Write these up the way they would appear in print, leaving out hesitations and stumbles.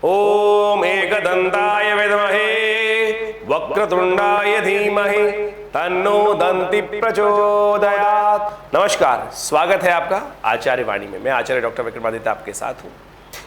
ओम एकदंताय विद्महे वक्रतुंडाय धीमहि तन्नो दंति प्रचोदयात्। नमस्कार, स्वागत है आपका आचार्य वाणी में। मैं आचार्य डॉक्टर विक्रमादित्य आपके साथ हूं।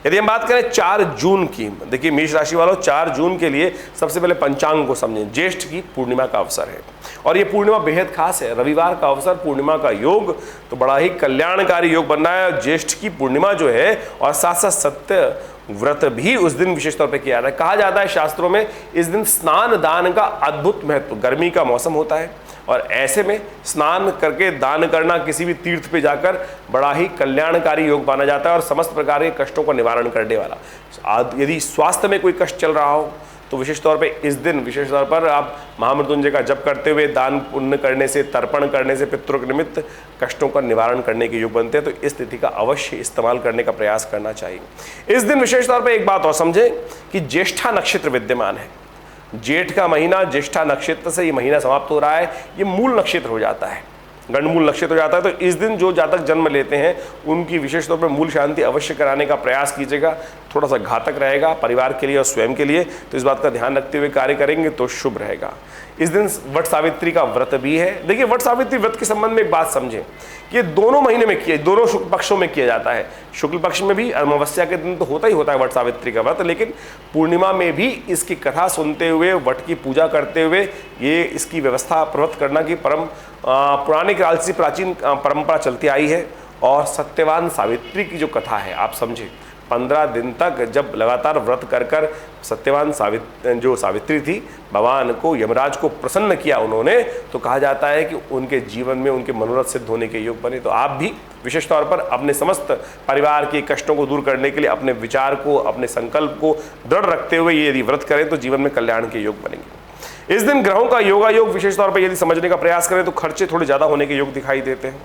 यदि हम बात करें 4 जून की, देखिए मेष राशि वालों, 4 जून के लिए सबसे पहले पंचांग को समझें। ज्येष्ठ की पूर्णिमा का अवसर है और ये पूर्णिमा बेहद खास है। रविवार का अवसर, पूर्णिमा का योग, तो बड़ा ही कल्याणकारी योग बन रहा है। ज्येष्ठ की पूर्णिमा जो है और साथ साथ सत्य व्रत भी उस दिन विशेष तौर पर किया जाता है। कहा जाता है शास्त्रों में इस दिन स्नान दान का अद्भुत महत्व। गर्मी का मौसम होता है और ऐसे में स्नान करके दान करना किसी भी तीर्थ पे जाकर बड़ा ही कल्याणकारी योग माना जाता है और समस्त प्रकार के कष्टों का निवारण करने वाला। यदि स्वास्थ्य में कोई कष्ट चल रहा हो तो विशेष तौर पे इस दिन विशेष तौर पर आप महामृत्युंजय का जप करते हुए, दान पुण्य करने से, तर्पण करने से पितरों के निमित्त कष्टों का निवारण करने के योग बनते हैं। तो इस तिथि का अवश्य इस्तेमाल करने का प्रयास करना चाहिए। इस दिन विशेष तौर पर एक बात और समझें कि ज्येष्ठा नक्षत्र विद्यमान है। जेठ का महीना ज्येष्ठा नक्षत्र से ये महीना समाप्त हो रहा है, ये मूल नक्षत्र हो जाता है, गंडमूल नक्षत्र हो जाता है। तो इस दिन जो जातक जन्म लेते हैं उनकी विशेष तौर पर मूल शांति अवश्य कराने का प्रयास कीजिएगा। थोड़ा सा घातक रहेगा परिवार के लिए और स्वयं के लिए, तो इस बात का ध्यान रखते हुए कार्य करेंगे तो शुभ रहेगा। इस दिन वट सावित्री का व्रत भी है। देखिए, वट सावित्री व्रत के संबंध में एक बात समझें कि दोनों महीने में किया, दोनों शुक्ल पक्षों में किया जाता है। शुक्ल पक्ष में भी अमावस्या के दिन तो होता ही होता है वट सावित्री का व्रत, लेकिन पूर्णिमा में भी इसकी कथा सुनते हुए, वट की पूजा करते हुए ये इसकी व्यवस्था प्रवृत्त करना की पुराने काल से प्राचीन परंपरा चलती आई है। और सत्यवान सावित्री की जो कथा है, आप समझे 15 दिन तक जब लगातार व्रत कर कर सत्यवान सावित्री थी, भगवान को, यमराज को प्रसन्न किया उन्होंने, तो कहा जाता है कि उनके जीवन में उनके मनोरथ सिद्ध होने के योग बने। तो आप भी विशेष तौर पर अपने समस्त परिवार के कष्टों को दूर करने के लिए अपने विचार को, अपने संकल्प को दृढ़ रखते हुए ये यदि व्रत करें तो जीवन में कल्याण के योग बनेंगे। इस दिन ग्रहों का योगा योग विशेष तौर पर यदि समझने का प्रयास करें तो खर्चे थोड़े ज़्यादा होने के योग दिखाई देते हैं।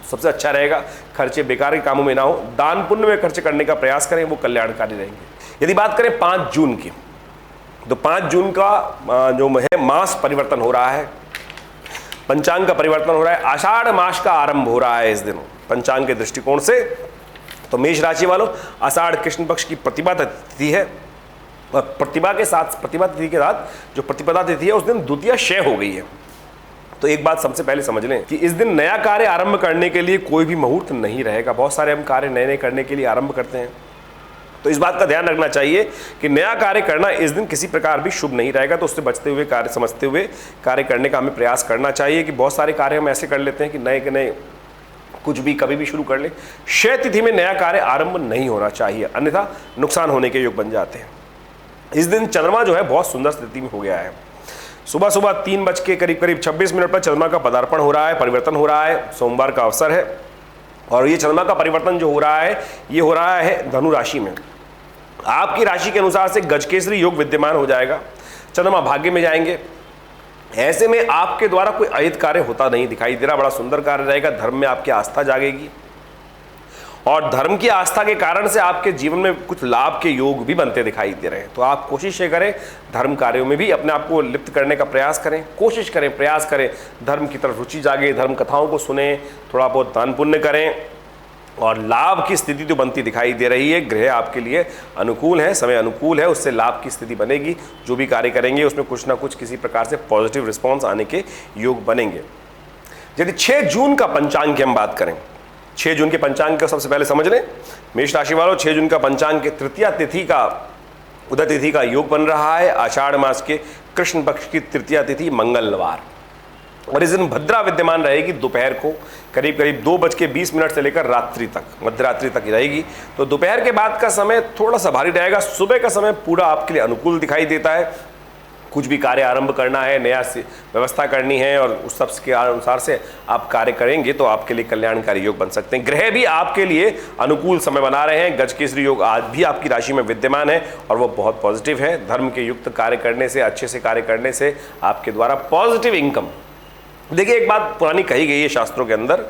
सबसे अच्छा रहेगा खर्चे बेकार के कामों में ना हो, दान पुण्य में खर्च करने का प्रयास करें, वो कल्याणकारी रहेंगे। यदि बात करें 5 जून की, तो 5 जून का जो है मास परिवर्तन हो रहा है, पंचांग का परिवर्तन हो रहा है, आषाढ़ मास का आरंभ हो रहा है इस दिन पंचांग के दृष्टिकोण से। तो मेष राशि वालों, आषाढ़ कृष्ण पक्ष की प्रतिपदा तिथि है और प्रतिपदा तिथि के साथ जो प्रतिपदा तिथि है उस दिन द्वितीया क्षय हो गई है। तो एक बात सबसे पहले समझ लें कि इस दिन नया कार्य आरंभ करने के लिए कोई भी मुहूर्त नहीं रहेगा। बहुत सारे हम कार्य नए नए करने के लिए आरंभ करते हैं, तो इस बात का ध्यान रखना चाहिए कि नया कार्य करना इस दिन किसी प्रकार भी शुभ नहीं रहेगा। तो उससे बचते हुए, कार्य समझते हुए कार्य करने का हमें प्रयास करना चाहिए। कि बहुत सारे कार्य हम ऐसे कर लेते हैं कि नए के नए कुछ भी कभी भी शुरू कर ले। क्षय तिथि में नया कार्य आरंभ नहीं होना चाहिए, अन्यथा नुकसान होने के योग बन जाते हैं। इस दिन चंद्रमा जो है बहुत सुंदर स्थिति में हो गया है। सुबह 3 बज के करीब 26 मिनट पर चंद्रमा का पदार्पण हो रहा है, परिवर्तन हो रहा है। सोमवार का अवसर है और ये चंद्रमा का परिवर्तन जो हो रहा है ये हो रहा है धनु राशि में। आपकी राशि के अनुसार से गजकेसरी योग विद्यमान हो जाएगा, चंद्रमा भाग्य में जाएंगे। ऐसे में आपके द्वारा कोई अहित कार्य होता नहीं दिखाई दे रहा, बड़ा सुंदर कार्य रहेगा। धर्म में आपकी आस्था जागेगी और धर्म की आस्था के कारण से आपके जीवन में कुछ लाभ के योग भी बनते दिखाई दे रहे हैं। तो आप कोशिश ये करें, धर्म कार्यों में भी अपने आप को लिप्त करने का प्रयास करें, कोशिश करें, प्रयास करें, धर्म की तरफ रुचि जागे, धर्म कथाओं को सुने, थोड़ा बहुत दान पुण्य करें और लाभ की स्थिति तो बनती दिखाई दे रही है। ग्रह आपके लिए अनुकूल है, समय अनुकूल है, उससे लाभ की स्थिति बनेगी। जो भी कार्य करेंगे उसमें कुछ ना कुछ किसी प्रकार से पॉजिटिव रिस्पॉन्स आने के योग बनेंगे। यदि 6 जून का पंचांग की हम बात करें, 6 जून के पंचांग का सबसे पहले समझ लें मेष राशि वालों। 6 जून का पंचांग के तृतीया तिथि का, उदय तिथि का योग बन रहा है। आषाढ़ मास के कृष्ण पक्ष की तृतीया तिथि मंगलवार, और इस दिन भद्रा विद्यमान रहेगी। दोपहर को करीब 2:20 से लेकर रात्रि तक, मध्यरात्रि तक ही रहेगी। तो दोपहर के बाद का समय थोड़ा सा भारी रहेगा। सुबह का समय पूरा आपके लिए अनुकूल दिखाई देता है। कुछ भी कार्य आरंभ करना है, नया से व्यवस्था करनी है और उस सब के अनुसार से आप कार्य करेंगे तो आपके लिए कल्याणकारी योग बन सकते हैं। ग्रह भी आपके लिए अनुकूल समय बना रहे हैं। गजकेसरी योग आज भी आपकी राशि में विद्यमान है और वो बहुत पॉजिटिव है। धर्म के युक्त कार्य करने से, अच्छे से कार्य करने से आपके द्वारा पॉजिटिव इनकम। देखिए, एक बात पुरानी कही गई है शास्त्रों के अंदर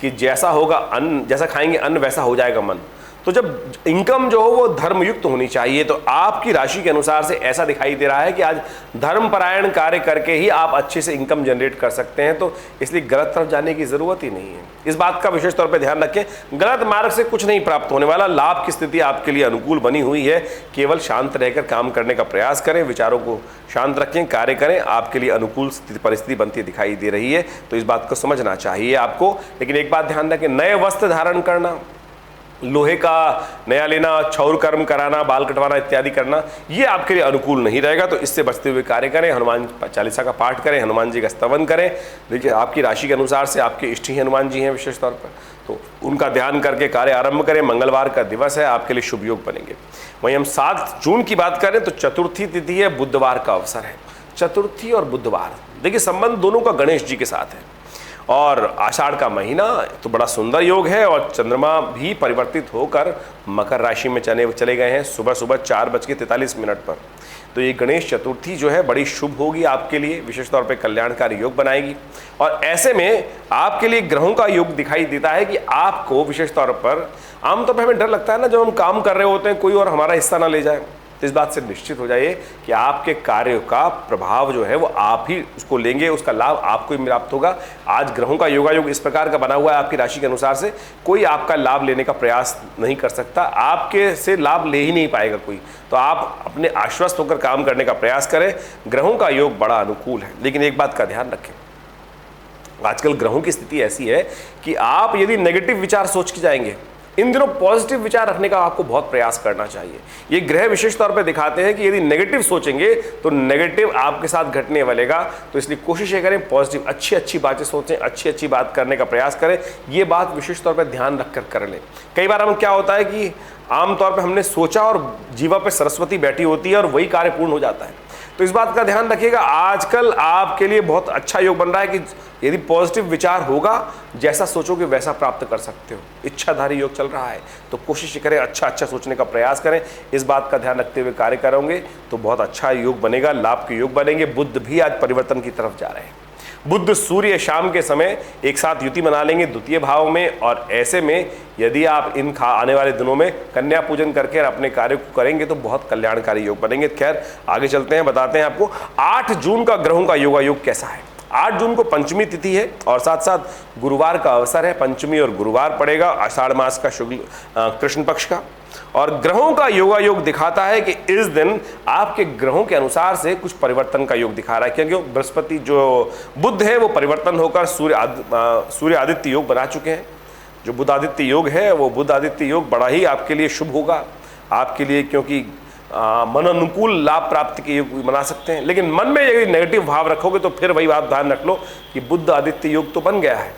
कि जैसा होगा अन्न, जैसा खाएंगे अन्न वैसा हो जाएगा मन। तो जब इनकम जो हो वो धर्मयुक्त होनी चाहिए, तो आपकी राशि के अनुसार से ऐसा दिखाई दे रहा है कि आज धर्मपरायण कार्य करके ही आप अच्छे से इनकम जनरेट कर सकते हैं, तो इसलिए गलत तरफ जाने की जरूरत ही नहीं है। इस बात का विशेष तौर पे ध्यान रखें, गलत मार्ग से कुछ नहीं प्राप्त होने वाला, लाभ की स्थिति आपके लिए अनुकूल बनी हुई है। केवल शांत रहकर काम करने का प्रयास करें, विचारों को शांत रखें, कार्य करें, आपके लिए अनुकूल परिस्थिति बनती दिखाई दे रही है, तो इस बात को समझना चाहिए आपको। लेकिन एक बात ध्यान रखें, नए वस्त्र धारण करना, लोहे का नया लेना, क्षौर कर्म कराना, बाल कटवाना इत्यादि करना, ये आपके लिए अनुकूल नहीं रहेगा, तो इससे बचते हुए कार्य करें। हनुमान चालीसा का पाठ करें, हनुमान जी का स्तवन करें। देखिए आपकी राशि के अनुसार से आपके इष्ट ही हनुमान जी हैं विशेष तौर पर, तो उनका ध्यान करके कार्य आरंभ करें। मंगलवार का दिवस है, आपके लिए शुभ योग बनेंगे। वहीं हम 7 जून की बात करें तो चतुर्थी तिथि है, बुधवार का अवसर है। चतुर्थी और बुधवार, देखिए संबंध दोनों का गणेश जी के साथ है, और आषाढ़ का महीना तो बड़ा सुंदर योग है, और चंद्रमा भी परिवर्तित होकर मकर राशि में चले गए हैं सुबह सुबह 4:43 पर। तो ये गणेश चतुर्थी जो है बड़ी शुभ होगी आपके लिए, विशेष तौर पे कल्याणकारी योग बनाएगी। और ऐसे में आपके लिए ग्रहों का योग दिखाई देता है कि आपको विशेष तौर पर, आमतौर पर हमें डर लगता है ना, जब हम काम कर रहे होते हैं कोई और हमारा हिस्सा ना ले जाए, तो इस बात से निश्चित हो जाइए कि आपके कार्यों का प्रभाव जो है वो आप ही उसको लेंगे, उसका लाभ आपको ही प्राप्त होगा। आज ग्रहों का योगायोग इस प्रकार का बना हुआ है आपकी राशि के अनुसार से, कोई आपका लाभ लेने का प्रयास नहीं कर सकता, आपके से लाभ ले ही नहीं पाएगा कोई, तो आप अपने आश्वस्त होकर काम करने का प्रयास करें। ग्रहों का योग बड़ा अनुकूल है, लेकिन एक बात का ध्यान रखें, आजकल ग्रहों की स्थिति ऐसी है कि आप यदि नेगेटिव विचार सोच के जाएंगे, इन दिनों पॉजिटिव विचार रखने का आपको बहुत प्रयास करना चाहिए। ये ग्रह विशेष तौर पे दिखाते हैं कि यदि नेगेटिव सोचेंगे तो नेगेटिव आपके साथ घटने वालेगा, तो इसलिए कोशिश ये करें पॉजिटिव, अच्छी अच्छी बातें सोचें, अच्छी अच्छी बात करने का प्रयास करें। ये बात विशेष तौर पर ध्यान रखकर कर लें। कई बार हम क्या होता है कि आमतौर पर हमने सोचा और जीवा पे सरस्वती बैठी होती है और वही कार्य पूर्ण हो जाता है, तो इस बात का ध्यान रखिएगा। आजकल आपके लिए बहुत अच्छा योग बन रहा है कि यदि पॉजिटिव विचार होगा, जैसा सोचोगे वैसा प्राप्त कर सकते हो। इच्छाधारी योग चल रहा है, तो कोशिश करें अच्छा अच्छा सोचने का प्रयास करें। इस बात का ध्यान रखते हुए कार्य करोगे तो बहुत अच्छा योग बनेगा, लाभ के योग बनेंगे। बुध भी आज परिवर्तन की तरफ जा रहे हैं। बुध सूर्य शाम के समय एक साथ युति मना लेंगे द्वितीय भाव में, और ऐसे में यदि आप आने वाले दिनों में कन्या पूजन करके अपने कार्य को करेंगे तो बहुत कल्याणकारी योग बनेंगे। खैर आगे चलते हैं, बताते हैं आपको 8 जून का ग्रहों का योगा योग कैसा है। 8 जून को पंचमी तिथि है और साथ साथ गुरुवार का अवसर है। पंचमी और गुरुवार पड़ेगा आषाढ़ मास का शुक्ल कृष्ण पक्ष का, और ग्रहों का योगा योग दिखाता है कि इस दिन आपके ग्रहों के अनुसार से कुछ परिवर्तन का योग दिखा रहा है, क्योंकि बृहस्पति जो बुध है वो परिवर्तन होकर सूर्य आदित्य योग बना चुके हैं। जो बुध आदित्य योग है वो बुध आदित्य योग बड़ा ही आपके लिए शुभ होगा आपके लिए, क्योंकि मन अनुकूल लाभ प्राप्ति के योग बना सकते हैं। लेकिन मन में यदि नेगेटिव भाव रखोगे तो फिर वही बात ध्यान रख लो कि बुध आदित्य योग तो बन गया है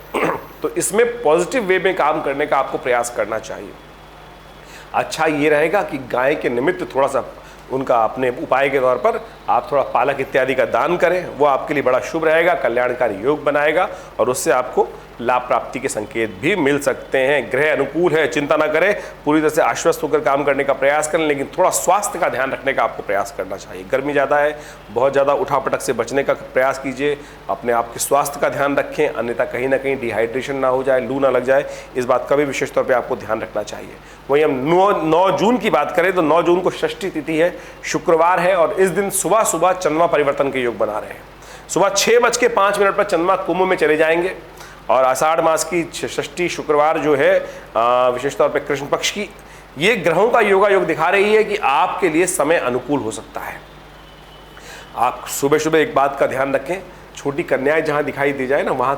तो इसमें पॉजिटिव वे में काम करने का आपको प्रयास करना चाहिए। अच्छा ये रहेगा कि गाय के निमित्त थोड़ा सा उनका अपने उपाय के तौर पर आप थोड़ा पालक इत्यादि का दान करें, वो आपके लिए बड़ा शुभ रहेगा, कल्याणकारी योग बनाएगा और उससे आपको लाभ प्राप्ति के संकेत भी मिल सकते हैं। ग्रह अनुकूल है, चिंता ना करें, पूरी तरह से आश्वस्त होकर काम करने का प्रयास करें, लेकिन थोड़ा स्वास्थ्य का ध्यान रखने का आपको प्रयास करना चाहिए। गर्मी ज़्यादा है, बहुत ज़्यादा उठापटक से बचने का प्रयास कीजिए, अपने आप के स्वास्थ्य का ध्यान रखें, अन्यथा कहीं ना कहीं डिहाइड्रेशन ना हो जाए, लू ना लग जाए, इस बात का भी विशेष तौर पर आपको ध्यान रखना चाहिए। वहीं हम 9 जून की बात करें तो 9 जून को षष्ठी तिथि है, शुक्रवार है, और इस दिन सुबह सुबह चंद्रमा परिवर्तन के योग बना रहे हैं। सुबह 6:05 पर चंद्रमा कुंभ में चले जाएंगे, और आषाढ़ मास की षष्ठी शुक्रवार जो है विशेष तौर पर कृष्ण पक्ष की, ये ग्रहों का योगा योग दिखा रही है कि आपके लिए समय अनुकूल हो सकता है। आप सुबह सुबह एक बात का ध्यान रखें, छोटी कन्याएं जहां दिखाई दी जाए ना, वहां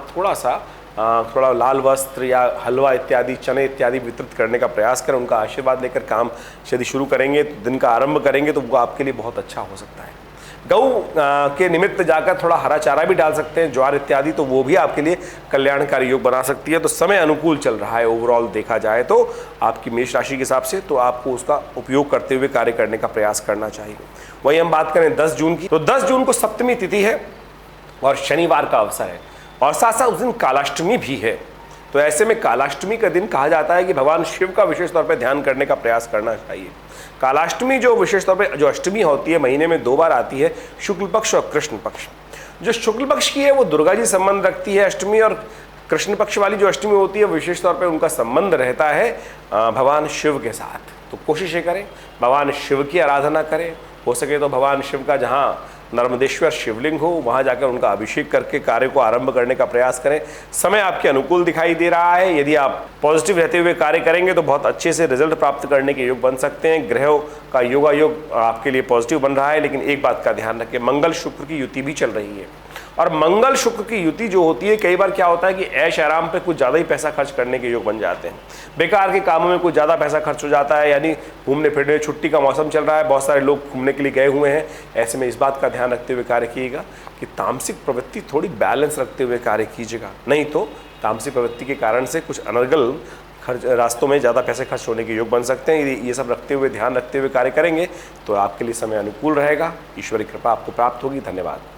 थोड़ा लाल वस्त्र या हलवा इत्यादि, चने इत्यादि वितरित करने का प्रयास करें, उनका आशीर्वाद लेकर काम यदि शुरू करेंगे, तो दिन का आरंभ करेंगे तो वो आपके लिए बहुत अच्छा हो सकता है। गऊ के निमित्त जाकर थोड़ा हरा चारा भी डाल सकते हैं, ज्वार इत्यादि, तो वो भी आपके लिए कल्याणकारी योग बना सकती है। तो समय अनुकूल चल रहा है ओवरऑल देखा जाए तो आपकी मेष राशि के हिसाब से, तो आपको उसका उपयोग करते हुए कार्य करने का प्रयास करना चाहिए। वही हम बात करें 10 जून की, तो 10 जून को सप्तमी तिथि है और शनिवार का अवसर है, और साथ साथ उस दिन कालाष्टमी भी है। तो ऐसे में कालाष्टमी का दिन कहा जाता है कि भगवान शिव का विशेष तौर पर ध्यान करने का प्रयास करना चाहिए। कालाष्टमी जो विशेष तौर पे जो अष्टमी होती है, महीने में 2 बार आती है, शुक्ल पक्ष और कृष्ण पक्ष। जो शुक्ल पक्ष की है वो दुर्गा जी संबंध रखती है अष्टमी, और कृष्ण पक्ष वाली जो अष्टमी होती है विशेष तौर पे उनका संबंध रहता है भगवान शिव के साथ। तो कोशिश ये करें भगवान शिव की आराधना करें, हो सके तो भगवान शिव का जहाँ नर्मदेश्वर शिवलिंग हो वहाँ जाकर उनका अभिषेक करके कार्य को आरंभ करने का प्रयास करें। समय आपके अनुकूल दिखाई दे रहा है, यदि आप पॉजिटिव रहते हुए कार्य करेंगे तो बहुत अच्छे से रिजल्ट प्राप्त करने के योग बन सकते हैं। ग्रहों का योगा योग आपके लिए पॉजिटिव बन रहा है, लेकिन एक बात का ध्यान रखें, मंगल शुक्र की युति भी चल रही है और मंगल शुक्र की युति जो होती है कई बार क्या होता है कि ऐश आराम पे कुछ ज़्यादा ही पैसा खर्च करने के योग बन जाते हैं, बेकार के कामों में कुछ ज़्यादा पैसा खर्च हो जाता है। यानी घूमने फिरने, छुट्टी का मौसम चल रहा है, बहुत सारे लोग घूमने के लिए गए हुए हैं। ऐसे में इस बात का ध्यान रखते हुए कार्य कीजिएगा कि तामसिक प्रवृत्ति थोड़ी बैलेंस रखते हुए कार्य कीजिएगा, नहीं तो तामसिक प्रवृत्ति के कारण से कुछ अनर्गल रास्तों में ज़्यादा पैसे खर्च होने के योग बन सकते हैं। यदि ये सब रखते हुए ध्यान रखते हुए कार्य करेंगे तो आपके लिए समय अनुकूल रहेगा। ईश्वरी कृपा आपको प्राप्त होगी। धन्यवाद।